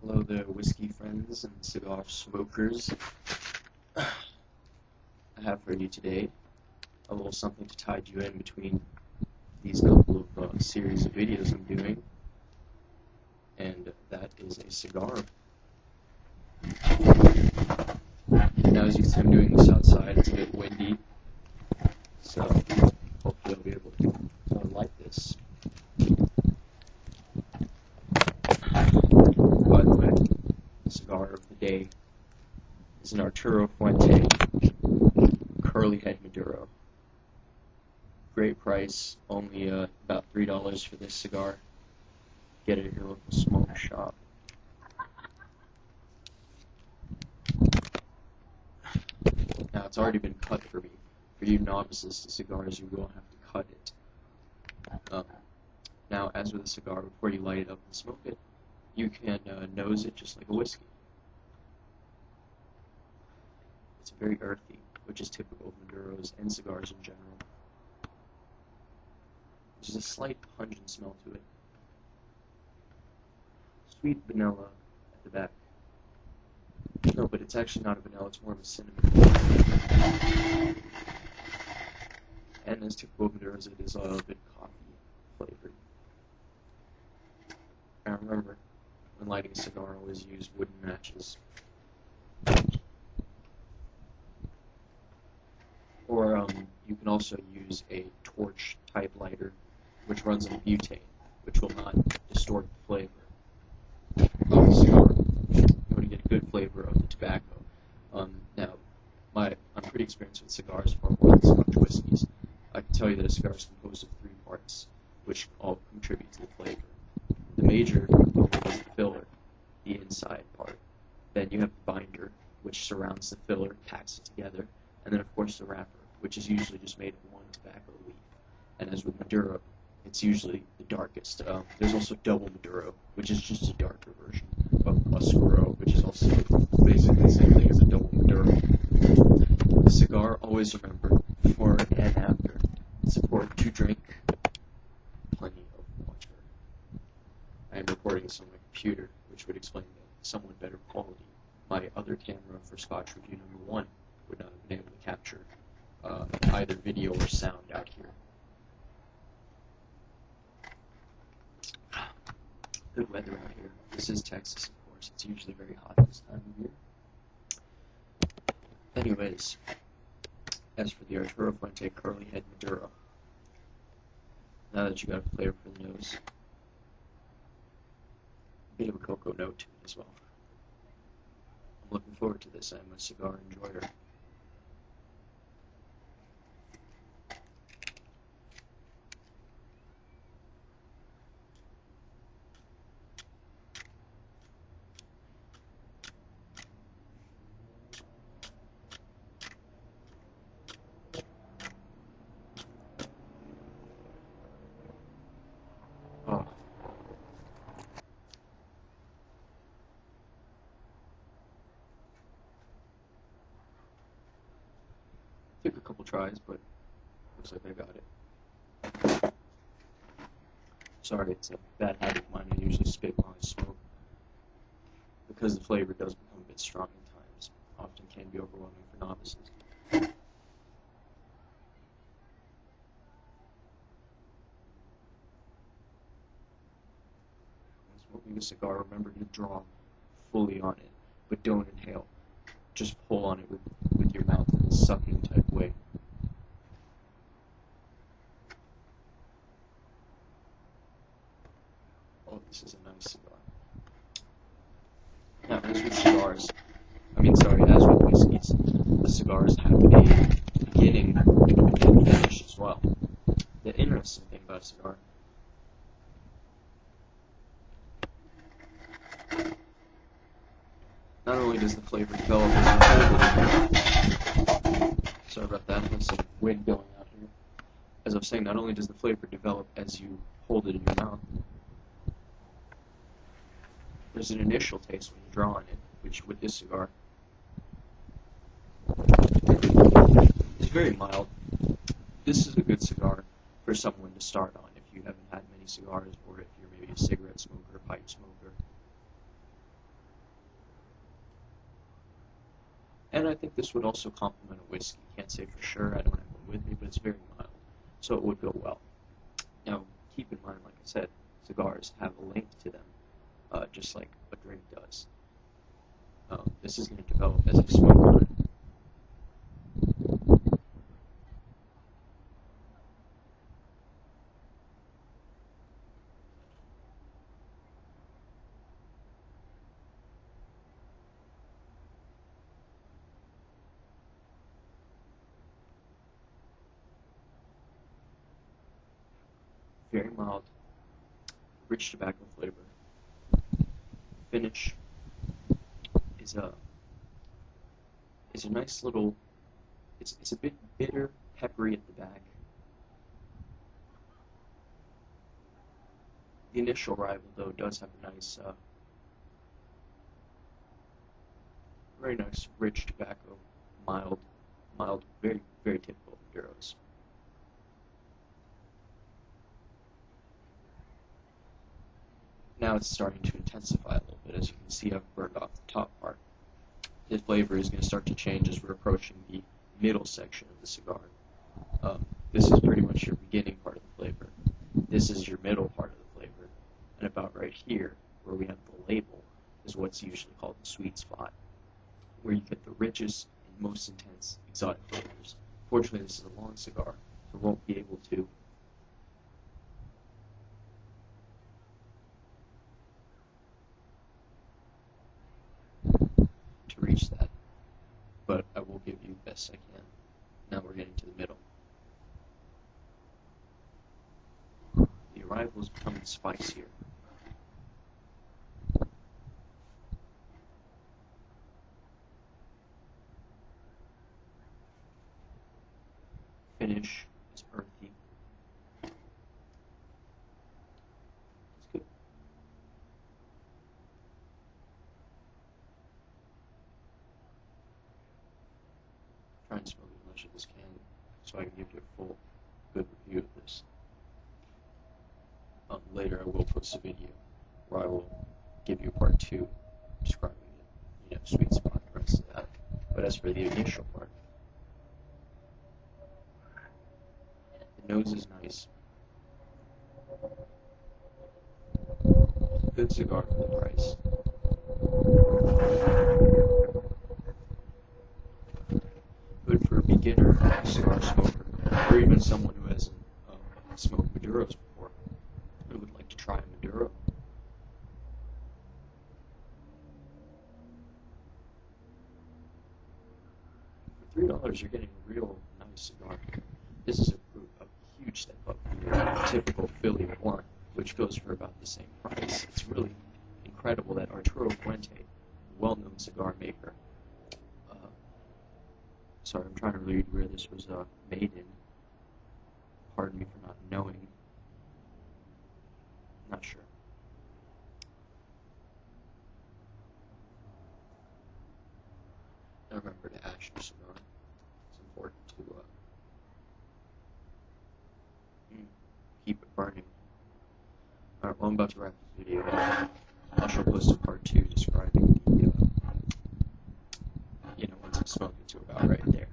Hello there, whiskey friends and cigar smokers. I have for you today a little something to tide you in between these couple of series of videos I'm doing, and that is a cigar. Now, as you can see, I'm doing this outside. It's a bit windy, so hopefully I'll be able to light this. By the way, the cigar of the day is an Arturo Fuente curly head maduro. Great price, only about $3 for this cigar. Get it at your local smoke shop. Now, it's already been cut for me. For you novices to cigars, you will have to cut it. Now, as with a cigar, before you light it up and smoke it, you can nose it just like a whiskey. It's very earthy, which is typical of maduros and cigars in general. There's a slight pungent smell to it. Sweet vanilla at the back. No, but it's actually not a vanilla, it's more of a cinnamon. And as typical of maduros, it is a bit coffee flavored. Now remember, when lighting a cigar, always use wooden matches. Or you can also use a torch type lighter, which runs on butane, which will not distort the flavor of the cigar. You want to get a good flavor of the tobacco. Now, I'm pretty experienced with cigars, far more than so much whiskeys. I can tell you that a cigar is composed of 3 parts, which all contribute to the flavor. The major component is the filler, the inside part. Then you have the binder, which surrounds the filler, packs it together, and then of course the wrapper, which is usually just made of one tobacco leaf. And as with Maduro, it's usually the darkest. There's also double Maduro, which is just a darker version of Oscuro, which is also basically the same thing as a double Maduro. The cigar, always remember, before and after, it's important to drink plenty of water. I am recording this on my computer, which would explain the somewhat better quality. My other camera for Scotch Review number 1 would not have been able to capture either video or sound out here. Good weather out here. This is Texas, of course. It's usually very hot this time of year. Anyways, as for the Arturo Fuente Curly Head Maduro, now that you got a flavor for the nose, a bit of a cocoa note to it as well. I'm looking forward to this. I'm a cigar enjoyer. Oh. Took a couple tries, but looks like I got it. Sorry, it's a bad habit of mine. I usually spit while I smoke, because the flavor does become a bit strong at times. Often can be overwhelming for novices. Smoking a cigar, remember to draw fully on it, but don't inhale. Just pull on it with your mouth in a sucking type way. Oh, this is a nice cigar. Now, as with cigars, as with whiskeys, the cigars have a beginning and finish as well. The interesting thing about a cigar, not only does the flavor develop as you hold it, sorry about that, there's some wind going out here. As I was saying, not only does the flavor develop as you hold it in your mouth, there's an initial taste when you draw on it, which with this cigar is very mild. This is a good cigar for someone to start on if you haven't had many cigars, or if you're maybe a cigarette smoker, pipe smoker. And I think this would also complement a whiskey. Can't say for sure, I don't have one with me, but it's very mild, so it would go well. Now, keep in mind, like I said, cigars have a length to them, just like a drink does. This is going to develop as I smoke on it. Very mild, rich tobacco flavor. Finish is a nice little. It's a bit bitter, peppery at the back. The initial arrival, though, does have a nice, very nice, rich tobacco, mild, very, very typical of Maduros. Now it's starting to intensify a little bit. As you can see, I've burned off the top part. The flavor is going to start to change as we're approaching the middle section of the cigar. This is pretty much your beginning part of the flavor. This is your middle part of the flavor. And about right here, where we have the label, is what's usually called the sweet spot, where you get the richest and most intense exotic flavors. Fortunately, this is a long cigar, so we won't be able to reach that, but I will give you the best I can. Now we're getting to the middle. The arrival is becoming spicier. Finish is earthy. It's good. Try and smoke as much of this can so I can give you a full, good review of this. Later I will post a video where I will give you part 2 describing the sweet spot and the rest of that. But as for the initial part, the nose is nice. Good cigar for the price. Good for a beginner cigar smoker, or even someone who hasn't smoked Maduros before, who would like to try a Maduro. For $3, you're getting a real nice cigar. This is a huge step up from your typical Philly blunt, which goes for about the same price. It's really incredible that Arturo Fuente, a well-known cigar maker, sorry, I'm trying to read where this was made in. Pardon me for not knowing. Not sure. Now remember to ash your cigar. It's important to keep it burning. Alright, well, I'm about to wrap this video up. I shall post a part 2 describing the, once I'm smoking to about right there.